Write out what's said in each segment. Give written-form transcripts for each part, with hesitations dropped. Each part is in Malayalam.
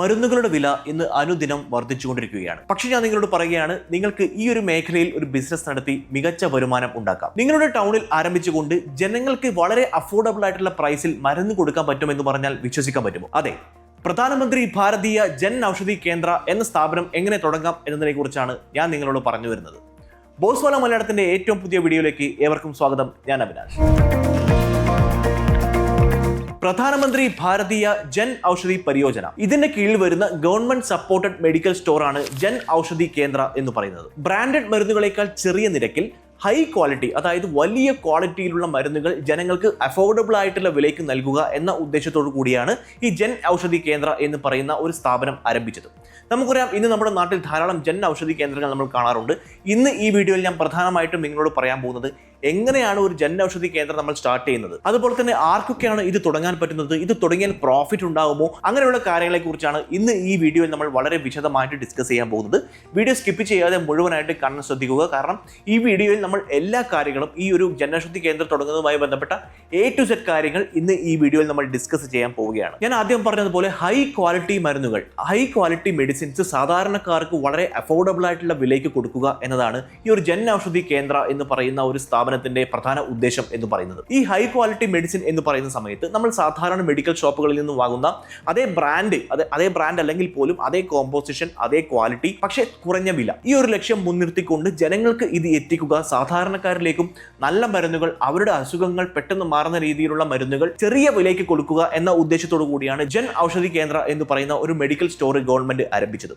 മരുന്നുകളുടെ വില ഇന്ന് അനുദിനം വർദ്ധിച്ചുകൊണ്ടിരിക്കുകയാണ്. പക്ഷേ ഞാൻ നിങ്ങളോട് പറയുകയാണ്, നിങ്ങൾക്ക് ഈ ഒരു മേഖലയിൽ ഒരു ബിസിനസ് നടത്തി മികച്ച വരുമാനം ഉണ്ടാക്കാം. നിങ്ങളുടെ ടൗണിൽ ആരംഭിച്ചുകൊണ്ട് ജനങ്ങൾക്ക് വളരെ അഫോർഡബിൾ ആയിട്ടുള്ള പ്രൈസിൽ മരുന്ന് കൊടുക്കാൻ പറ്റുമെന്ന് പറഞ്ഞാൽ വിശ്വസിക്കാൻ പറ്റുമോ? അതെ, പ്രധാനമന്ത്രി ഭാരതീയ ജൻ ഔഷധി കേന്ദ്ര എന്ന സ്ഥാപനം എങ്ങനെ തുടങ്ങാം എന്നതിനെ കുറിച്ചാണ് ഞാൻ നിങ്ങളോട് പറഞ്ഞു വരുന്നത്. ബോസ്വാല മലയാളത്തിന്റെ ഏറ്റവും പുതിയ വീഡിയോയിലേക്ക് ഏവർക്കും സ്വാഗതം. ഞാൻ അവിനാഷ്. പ്രധാനമന്ത്രി ഭാരതീയ ജൻ ഔഷധി പരിയോജന, ഇതിന്റെ കീഴിൽ വരുന്ന ഗവൺമെന്റ് സപ്പോർട്ടഡ് മെഡിക്കൽ സ്റ്റോർ ആണ് ജൻ ഔഷധി കേന്ദ്ര എന്ന് പറയുന്നത്. ബ്രാൻഡഡ് മരുന്നുകളേക്കാൾ ചെറിയ നിരക്കിൽ ഹൈ ക്വാളിറ്റി, അതായത് വലിയ ക്വാളിറ്റിയിലുള്ള മരുന്നുകൾ ജനങ്ങൾക്ക് അഫോർഡബിൾ ആയിട്ടുള്ള വിലയ്ക്ക് നൽകുക എന്ന ഉദ്ദേശത്തോടു കൂടിയാണ് ഈ ജൻ ഔഷധി കേന്ദ്ര എന്ന് പറയുന്ന ഒരു സ്ഥാപനം ആരംഭിച്ചത്. നമുക്കറിയാം, ഇന്ന് നമ്മുടെ നാട്ടിൽ ധാരാളം ജൻ ഔഷധി കേന്ദ്രങ്ങൾ നമ്മൾ കാണാറുണ്ട്. ഇന്ന് ഈ വീഡിയോയിൽ ഞാൻ പ്രധാനമായിട്ടും നിങ്ങളോട് പറയാൻ പോകുന്നത് എങ്ങനെയാണ് ഒരു ജൻ ഔഷധി കേന്ദ്രം നമ്മൾ സ്റ്റാർട്ട് ചെയ്യുന്നത്, അതുപോലെ തന്നെ ആർക്കൊക്കെയാണ് ഇത് തുടങ്ങാൻ പറ്റുന്നത്, ഇത് തുടങ്ങിയാൽ പ്രോഫിറ്റ് ഉണ്ടാകുമോ, അങ്ങനെയുള്ള കാര്യങ്ങളെ കുറിച്ചാണ് ഇന്ന് ഈ വീഡിയോയിൽ നമ്മൾ വളരെ വിശദമായിട്ട് ഡിസ്കസ് ചെയ്യാൻ പോകുന്നത്. വീഡിയോ സ്കിപ്പ് ചെയ്യാതെ മുഴുവനായിട്ട് കാണാൻ ശ്രദ്ധിക്കുക. കാരണം ഈ വീഡിയോയിൽ നമ്മൾ എല്ലാ കാര്യങ്ങളും ഈ ഒരു ജൻ ഔഷധി കേന്ദ്രം തുടങ്ങുന്നതുമായി ബന്ധപ്പെട്ട A to Z കാര്യങ്ങൾ ഇന്ന് ഈ വീഡിയോയിൽ നമ്മൾ ഡിസ്കസ് ചെയ്യാൻ പോവുകയാണ്. ഞാൻ ആദ്യം പറഞ്ഞതുപോലെ ഹൈ ക്വാളിറ്റി മരുന്നുകൾ, ഹൈ ക്വാളിറ്റി മെഡിസിൻസ് സാധാരണക്കാർക്ക് വളരെ അഫോർഡബിൾ ആയിട്ടുള്ള വിലയ്ക്ക് കൊടുക്കുക എന്നതാണ് ഈ ഒരു ജൻ ഔഷധി കേന്ദ്ര എന്ന് പറയുന്ന ഒരു സ്ഥാപനത്തിന്റെ പ്രധാന ഉദ്ദേശം എന്ന് പറയുന്നത്. ഈ ഹൈ ക്വാളിറ്റി മെഡിസിൻ എന്ന് പറയുന്ന സമയത്ത് നമ്മൾ സാധാരണ മെഡിക്കൽ ഷോപ്പുകളിൽ നിന്ന് വാങ്ങുന്ന അതേ ബ്രാൻഡ് അല്ലെങ്കിൽ പോലും അതേ കോമ്പോസിഷൻ, അതേ ക്വാളിറ്റി, പക്ഷേ കുറഞ്ഞ വില, ഈ ഒരു ലക്ഷ്യം മുൻനിർത്തിക്കൊണ്ട് ജനങ്ങൾക്ക് ഇത് എത്തിക്കുക, സാധാരണക്കാരിലേക്കും നല്ല മരുന്നുകൾ, അവരുടെ അസുഖങ്ങൾ പെട്ടെന്ന് മാറുന്ന രീതിയിലുള്ള മരുന്നുകൾ ചെറിയ വിലയ്ക്ക് കൊടുക്കുക എന്ന ഉദ്ദേശത്തോടു കൂടിയാണ് ജൻ ഔഷധി കേന്ദ്ര എന്ന് പറയുന്ന ഒരു മെഡിക്കൽ സ്റ്റോർ ഗവൺമെന്റ് ആരംഭിച്ചത്.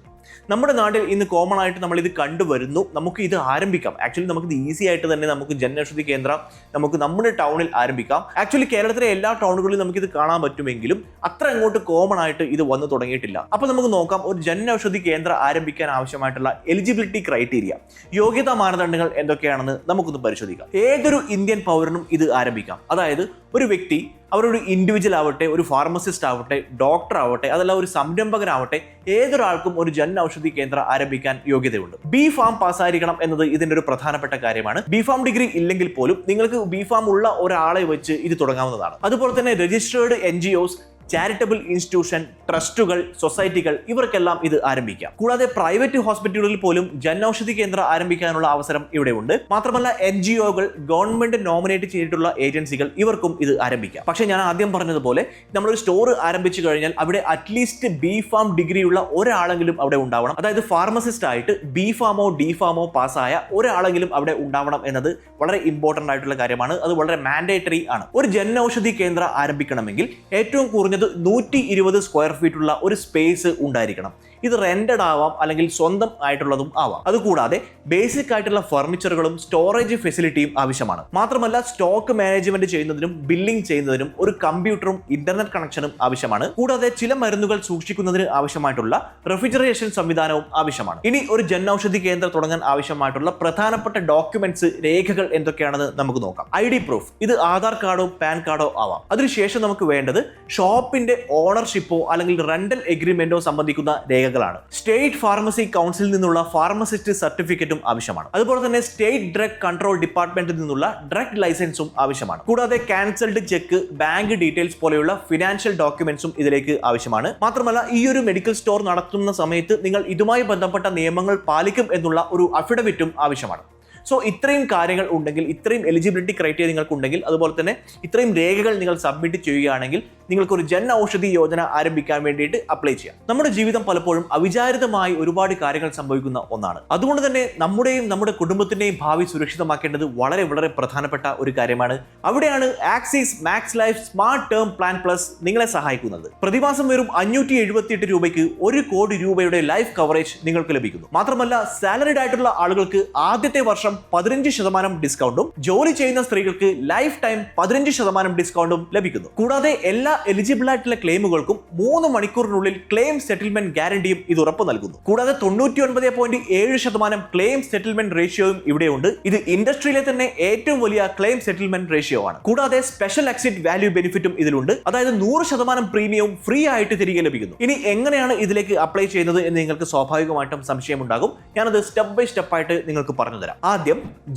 നമ്മുടെ നാട്ടിൽ ഇന്ന് കോമൺ ആയിട്ട് നമ്മൾ ഇത് കണ്ടുവരുന്നു. നമുക്ക് ഇത് ആരംഭിക്കാം. ആക്ച്വലി നമുക്കിത് ഈസി ആയിട്ട് തന്നെ നമുക്ക് ജൻ ഔഷധി കേന്ദ്ര നമുക്ക് നമ്മുടെ ടൗണിൽ ആരംഭിക്കാം. ആക്ച്വലി കേരളത്തിലെ എല്ലാ ടൗണുകളിലും നമുക്കിത് കാണാൻ പറ്റുമെങ്കിലും അത്ര അങ്ങോട്ട് കോമൺ ആയിട്ട് ഇത് വന്നു തുടങ്ങിയിട്ടില്ല. അപ്പോൾ നമുക്ക് നോക്കാം, ഒരു ജൻ ഔഷധി കേന്ദ്ര ആരംഭിക്കാൻ ആവശ്യമായിട്ടുള്ള എലിജിബിലിറ്റി ക്രൈറ്റീരിയ, യോഗ്യതാ മാനദണ്ഡങ്ങൾ എന്തൊക്കെയാണെന്ന് നമുക്കൊന്ന് പരിശോധിക്കാം. ഏതൊരു ഇന്ത്യൻ പൗരനും ഇത് ആരംഭിക്കാം. അതായത് ഒരു വ്യക്തി, അവരൊരു ഇൻഡിവിജ്വൽ ആവട്ടെ, ഒരു ഫാർമസിസ്റ്റ് ആവട്ടെ, ഡോക്ടർ ആവട്ടെ, അതല്ല ഒരു സംരംഭകനാവട്ടെ, ഏതൊരാൾക്കും ഒരു ജൻ ഔഷധി കേന്ദ്ര ആരംഭിക്കാൻ യോഗ്യതയുണ്ട്. B.Pharm പാസ്സായിരിക്കണം എന്നത് ഇതിന്റെ ഒരു പ്രധാനപ്പെട്ട കാര്യമാണ്. B.Pharm ഡിഗ്രി ഇല്ലെങ്കിൽ പോലും നിങ്ങൾക്ക് B.Pharm ഉള്ള ഒരാളെ വെച്ച് ഇത് തുടങ്ങാവുന്നതാണ്. അതുപോലെ തന്നെ രജിസ്റ്റേർഡ് NGOs, ചാരിറ്റബിൾ ഇൻസ്റ്റിറ്റ്യൂഷൻ, ട്രസ്റ്റുകൾ, സൊസൈറ്റികൾ, ഇവർക്കെല്ലാം ഇത് ആരംഭിക്കാം. കൂടാതെ പ്രൈവറ്റ് ഹോസ്പിറ്റലുകളിൽ പോലും ജൻ ഔഷധി കേന്ദ്ര ആരംഭിക്കാനുള്ള അവസരം ഇവിടെ ഉണ്ട്. മാത്രമല്ല NGOകൾ, ഗവൺമെന്റ് നോമിനേറ്റ് ചെയ്തിട്ടുള്ള ഏജൻസികൾ, ഇവർക്കും ഇത് ആരംഭിക്കാം. പക്ഷേ ഞാൻ ആദ്യം പറഞ്ഞതുപോലെ നമ്മളൊരു സ്റ്റോർ ആരംഭിച്ചു കഴിഞ്ഞാൽ അവിടെ അറ്റ്ലീസ്റ്റ് B.Pharm ഡിഗ്രിയുള്ള ഒരാളെങ്കിലും അവിടെ ഉണ്ടാവണം. അതായത് ഫാർമസിസ്റ്റ് ആയിട്ട് B.Pharmോ D.Pharmോ പാസ്സായ ഒരാളെങ്കിലും അവിടെ ഉണ്ടാവണം എന്നത് വളരെ ഇമ്പോർട്ടന്റ് ആയിട്ടുള്ള കാര്യമാണ്. അത് വളരെ മാൻഡേറ്ററി ആണ്. ഒരു ജൻ ഔഷധി കേന്ദ്ര ആരംഭിക്കണമെങ്കിൽ ഏറ്റവും കുറഞ്ഞത് 120 സ്ക്വയർ ഫീറ്റ് ഉള്ള ഒരു സ്പേസ് ഉണ്ടായിരിക്കണം. ഇത് റെന്റഡ് ആവാം, അല്ലെങ്കിൽ സ്വന്തം ആയിട്ടുള്ളതും ആവാം. അതുകൂടാതെ ബേസിക് ആയിട്ടുള്ള ഫർണിച്ചറുകളും സ്റ്റോറേജ് ഫെസിലിറ്റിയും ആവശ്യമാണ്. മാത്രമല്ല സ്റ്റോക്ക് മാനേജ്മെന്റ് ചെയ്യുന്നതിനും ബില്ലിംഗ് ചെയ്യുന്നതിനും ഒരു കമ്പ്യൂട്ടറും ഇന്റർനെറ്റ് കണക്ഷനും ആവശ്യമാണ്. കൂടാതെ ചില മരുന്നുകൾ സൂക്ഷിക്കുന്നതിന് ആവശ്യമായിട്ടുള്ള റെഫ്രിജറേഷൻ സംവിധാനവും ആവശ്യമാണ്. ഇനി ഒരു ജൻ ഔഷധി കേന്ദ്രം തുടങ്ങാൻ ആവശ്യമായിട്ടുള്ള പ്രധാനപ്പെട്ട ഡോക്യുമെന്റ്സ്, രേഖകൾ എന്തൊക്കെയാണെന്ന് നമുക്ക് നോക്കാം. ID പ്രൂഫ്, ഇത് ആധാർ കാർഡോ പാൻ കാർഡോ ആവാം. അതിനുശേഷം നമുക്ക് വേണ്ടത് ഷോപ്പിന്റെ ഓണർഷിപ്പോ അല്ലെങ്കിൽ റെന്റൽ എഗ്രിമെന്റോ സംബന്ധിക്കുന്ന രേഖകളാണ്. സ്റ്റേറ്റ് ഫാർമസി കൗൺസിലിൽ നിന്നുള്ള ഫാർമസിസ്റ്റ് സർട്ടിഫിക്കറ്റും ആവശ്യമാണ്. അതുപോലെ തന്നെ സ്റ്റേറ്റ് ഡ്രഗ് കൺട്രോൾ ഡിപ്പാർട്ട്മെന്റിൽ നിന്നുള്ള ഡ്രഗ് ലൈസൻസും ആവശ്യമാണ്. കൂടാതെ ക്യാൻസൽഡ് ചെക്ക്, ബാങ്ക് ഡീറ്റെയിൽസ് പോലെയുള്ള ഫിനാൻഷ്യൽ ഡോക്യുമെന്റ്സും ഇതിലേക്ക് ആവശ്യമാണ്. മാത്രമല്ല ഈ ഒരു മെഡിക്കൽ സ്റ്റോർ നടത്തുന്ന സമയത്ത് നിങ്ങൾ ഇതുമായി ബന്ധപ്പെട്ട നിയമങ്ങൾ പാലിക്കും എന്നുള്ള ഒരു അഫിഡവിറ്റും ആവശ്യമാണ്. സോ ഇത്രയും കാര്യങ്ങൾ ഉണ്ടെങ്കിൽ, ഇത്രയും എലിജിബിലിറ്റി ക്രൈറ്റീരിയ നിങ്ങൾക്ക് ഉണ്ടെങ്കിൽ, അതുപോലെ തന്നെ ഇത്രയും രേഖകൾ നിങ്ങൾ സബ്മിറ്റ് ചെയ്യുകയാണെങ്കിൽ നിങ്ങൾക്കൊരു ജൻ ഔഷധി യോജന ആരംഭിക്കാൻ വേണ്ടിയിട്ട് അപ്ലൈ ചെയ്യാം. നമ്മുടെ ജീവിതം പലപ്പോഴും അവിചാരിതമായി ഒരുപാട് കാര്യങ്ങൾ സംഭവിക്കുന്ന ഒന്നാണ്. അതുകൊണ്ട് തന്നെ നമ്മുടെയും നമ്മുടെ കുടുംബത്തിന്റെയും ഭാവി സുരക്ഷിതമാക്കേണ്ടത് വളരെ വളരെ പ്രധാനപ്പെട്ട ഒരു കാര്യമാണ്. അവിടെയാണ് Axis Max Life Smart Term Plan Plus നിങ്ങളെ സഹായിക്കുന്നത്. പ്രതിമാസം വെറും 578 രൂപയ്ക്ക് 1 കോടി രൂപയുടെ ലൈഫ് കവറേജ് നിങ്ങൾക്ക് ലഭിക്കുന്നു. മാത്രമല്ല സാലറിഡ് ആയിട്ടുള്ള ആളുകൾക്ക് ആദ്യത്തെ വർഷം 15% ഡിസ്കൗണ്ടും, ജോലി ചെയ്യുന്ന സ്ത്രീകൾക്ക് ലൈഫ് ടൈം 15% ഡിസ്കൗണ്ടും ലഭിക്കുന്നു. കൂടാതെ എല്ലാ എലിജിബിൾ ആയിട്ടുള്ള ക്ലെയിമുകൾക്കും 3 മണിക്കൂറിനുള്ളിൽ ക്ലെയിം സെറ്റിൽമെന്റ് ഗ്യാരണ്ടിയും ഇത് ഉറപ്പ് നൽകുന്നു. കൂടാതെ 99.7% ക്ലെയിം സെറ്റിൽമെന്റ് റേഷ്യോയും ഇവിടെയുണ്ട്. ഇത് ഇൻഡസ്ട്രിയിലെ തന്നെ ഏറ്റവും വലിയ ക്ലെയിം സെറ്റിൽമെന്റ് റേഷ്യോ ആണ്. കൂടാതെ സ്പെഷ്യൽ എക്സിറ്റ് വാല്യൂ ബെനിഫിറ്റും ഇതിലുണ്ട്. അതായത് 100% പ്രീമിയവും ഫ്രീ ആയിട്ട് തിരികെ ലഭിക്കുന്നു. ഇനി എങ്ങനെയാണ് ഇതിലേക്ക് അപ്ലൈ ചെയ്യുന്നത് എന്ന് നിങ്ങൾക്ക് സ്വാഭാവികമായിട്ടും സംശയമുണ്ടാകും. ഞാനത് സ്റ്റെപ്പ് ബൈ സ്റ്റെപ്പ് ആയിട്ട് നിങ്ങൾക്ക് പറഞ്ഞു തരാം. ആദ്യം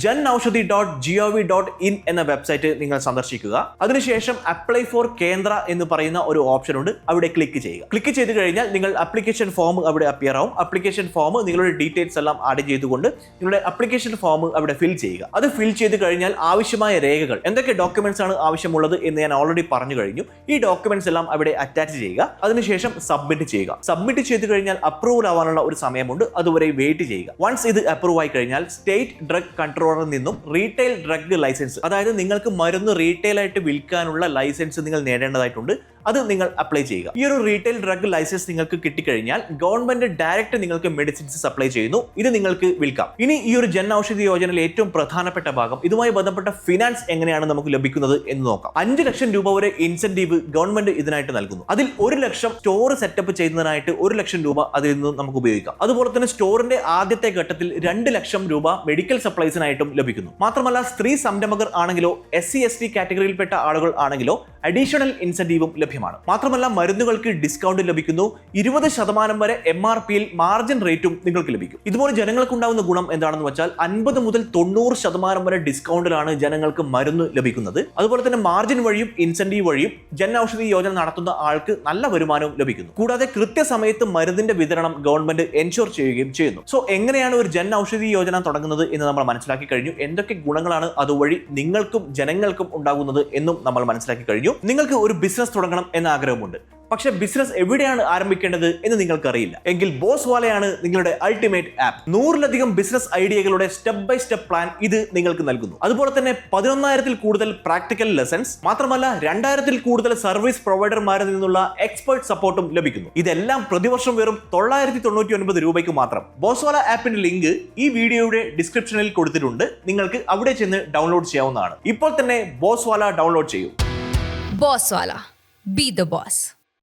janaushadhi.gov.in എന്ന വെബ്സൈറ്റ് നിങ്ങൾ സന്ദർശിക്കുക. അതിനുശേഷം അപ്ലൈ ഫോർ കേന്ദ്ര എന്ന് പറയുന്ന ഒരു ഓപ്ഷൻ ഉണ്ട്, അവിടെ ക്ലിക്ക് ചെയ്യുക. ക്ലിക്ക് ചെയ്ത് കഴിഞ്ഞാൽ നിങ്ങൾ ആപ്ലിക്കേഷൻ ഫോം അവിടെ അപ്പിയർ ആവും. ആപ്ലിക്കേഷൻ ഫോം നിങ്ങളുടെ ഡീറ്റെയിൽസ് എല്ലാം ആഡ് ചെയ്തുകൊണ്ട് നിങ്ങളുടെ ആപ്ലിക്കേഷൻ ഫോം അവിടെ ഫിൽ ചെയ്യുക. അത് ഫിൽ ചെയ്ത് കഴിഞ്ഞാൽ ആവശ്യമായ രേഖകൾ, എന്തൊക്കെ ഡോക്യുമെന്റ്സ് ആണ് ആവശ്യമുള്ളത് എന്ന് ഞാൻ ഓൾറെഡി പറഞ്ഞു കഴിഞ്ഞു. ഈ ഡോക്യുമെന്റ്സ് എല്ലാം അവിടെ അറ്റാച്ച് ചെയ്യുക. അതിനുശേഷം സബ്മിറ്റ് ചെയ്യുക. സബ്മിറ്റ് ചെയ്ത് കഴിഞ്ഞാൽ അപ്രൂവൽ ആവാനുള്ള ഒരു സമയമുണ്ട്, അതുവരെ വെയിറ്റ് ചെയ്യുക. വൺസ് ഇത് അപ്രൂവ് ആയി കഴിഞ്ഞാൽ സ്റ്റേറ്റ് ഡ്രഗ് കൺട്രോളറിൽ നിന്നും റീറ്റെയിൽ ഡ്രഗ് ലൈസൻസ്, അതായത് നിങ്ങൾക്ക് മരുന്ന് റീറ്റെയിൽ ആയിട്ട് വിൽക്കാനുള്ള ലൈസൻസ് നിങ്ങൾ നേടേണ്ടതായിട്ടുണ്ട്. അത് നിങ്ങൾ അപ്ലൈ ചെയ്യുക. ഈ ഒരു റീറ്റെയിൽ ഡ്രഗ് ലൈസൻസ് നിങ്ങൾക്ക് കിട്ടിക്കഴിഞ്ഞാൽ ഗവൺമെന്റ് ഡയറക്റ്റ് നിങ്ങൾക്ക് മെഡിസിൻസ് സപ്ലൈ ചെയ്യുന്നു. ഇത് നിങ്ങൾക്ക് വിൽക്കാം. ഇനി ഈ ഒരു ജൻ ഔഷധി യോജനയിലെ ഏറ്റവും പ്രധാനപ്പെട്ട ഭാഗം, ഇതുമായി ബന്ധപ്പെട്ട ഫിനാൻസ് എങ്ങനെയാണ് നമുക്ക് ലഭിക്കുന്നത് എന്ന് നോക്കാം. 5 ലക്ഷം രൂപ വരെ ഇൻസെന്റീവ് ഗവൺമെന്റ് ഇതിനായിട്ട് നൽകുന്നു. അതിൽ 1 ലക്ഷം സ്റ്റോർ സെറ്റപ്പ് ചെയ്യുന്നതിനായിട്ട് 1 ലക്ഷം രൂപ അതിൽ നിന്ന് നമുക്ക് ഉപയോഗിക്കാം. അതുപോലെ തന്നെ സ്റ്റോറിന്റെ ആദ്യത്തെ ഘട്ടത്തിൽ 2 ലക്ഷം രൂപ മെഡിക്കൽ സപ്ലൈസിനായിട്ടും ലഭിക്കുന്നു. മാത്രമല്ല സ്ത്രീ സംരംഭകർ ആണെങ്കിലോ SC/ST കാറ്റഗറിയിൽപ്പെട്ട ആളുകൾ ആണെങ്കിലോ അഡീഷണൽ ഇൻസെന്റീവും ലഭ്യമാണ്. മാത്രമല്ല മരുന്നുകൾക്ക് ഡിസ്കൗണ്ട് ലഭിക്കുന്നു. 20% വരെ MRPയിൽ മാർജിൻ റേറ്റും നിങ്ങൾക്ക് ലഭിക്കും. ഇതുപോലെ ജനങ്ങൾക്ക് ഉണ്ടാകുന്ന ഗുണം എന്താണെന്ന് വെച്ചാൽ 50 മുതൽ 90% വരെ ഡിസ്കൗണ്ടിലാണ് ജനങ്ങൾക്ക് മരുന്ന് ലഭിക്കുന്നത്. അതുപോലെ തന്നെ മാർജിൻ വഴിയും ഇൻസെന്റീവ് വഴിയും ജൻ ഔഷധി യോജന നടത്തുന്ന ആൾക്ക് നല്ല വരുമാനവും ലഭിക്കുന്നു. കൂടാതെ കൃത്യസമയത്ത് മരുന്നിന്റെ വിതരണം ഗവൺമെന്റ് എൻഷുർ ചെയ്യുകയും ചെയ്യുന്നു. സോ എങ്ങനെയാണ് ഒരു ജൻ ഔഷധി യോജന തുടങ്ങുന്നത് എന്ന് നമ്മൾ മനസ്സിലാക്കി കഴിഞ്ഞു. എന്തൊക്കെ ഗുണങ്ങളാണ് അതുവഴി നിങ്ങൾക്കും ജനങ്ങൾക്കും ഉണ്ടാകുന്നത് എന്നും നമ്മൾ മനസ്സിലാക്കി കഴിഞ്ഞു. നിങ്ങൾക്ക് ഒരു ബിസിനസ് തുടങ്ങണം എന്ന ആഗ്രഹമുണ്ട്, പക്ഷേ ബിസിനസ് എവിടെയാണ് ആരംഭിക്കേണ്ടത് എന്ന് നിങ്ങൾക്കറിയില്ല എങ്കിൽ ബോസ്വാലയാണ് നിങ്ങളുടെ അൾട്ടിമേറ്റ് ആപ്പ്. 100-ലധികം ബിസിനസ് ഐഡിയകളുടെ സ്റ്റെപ്പ് ബൈ സ്റ്റെപ്പ് പ്ലാൻ ഇത് നിങ്ങൾക്ക് നൽകുന്നു. അതുപോലെ തന്നെ 11,000-ൽ കൂടുതൽ പ്രാക്ടിക്കൽ ലെസൺസ്, മാത്രമല്ല 2,000-ൽ കൂടുതൽ സർവീസ് പ്രൊവൈഡർമാരിൽ നിന്നുള്ള എക്സ്പെർട്ട് സപ്പോർട്ടും ലഭിക്കുന്നു. ഇതെല്ലാം പ്രതിവർഷം വെറും 999 രൂപയ്ക്ക് മാത്രം. ബോസ്വാല ആപ്പിന്റെ ലിങ്ക് ഈ വീഡിയോയുടെ ഡിസ്ക്രിപ്ഷനിൽ കൊടുത്തിട്ടുണ്ട്. നിങ്ങൾക്ക് അവിടെ ചെന്ന് ഡൗൺലോഡ് ചെയ്യാവുന്നതാണ്. ഇപ്പോൾ തന്നെ ബോസ്വാല ഡൗൺലോഡ് ചെയ്യൂ. Bosswala. Be the boss.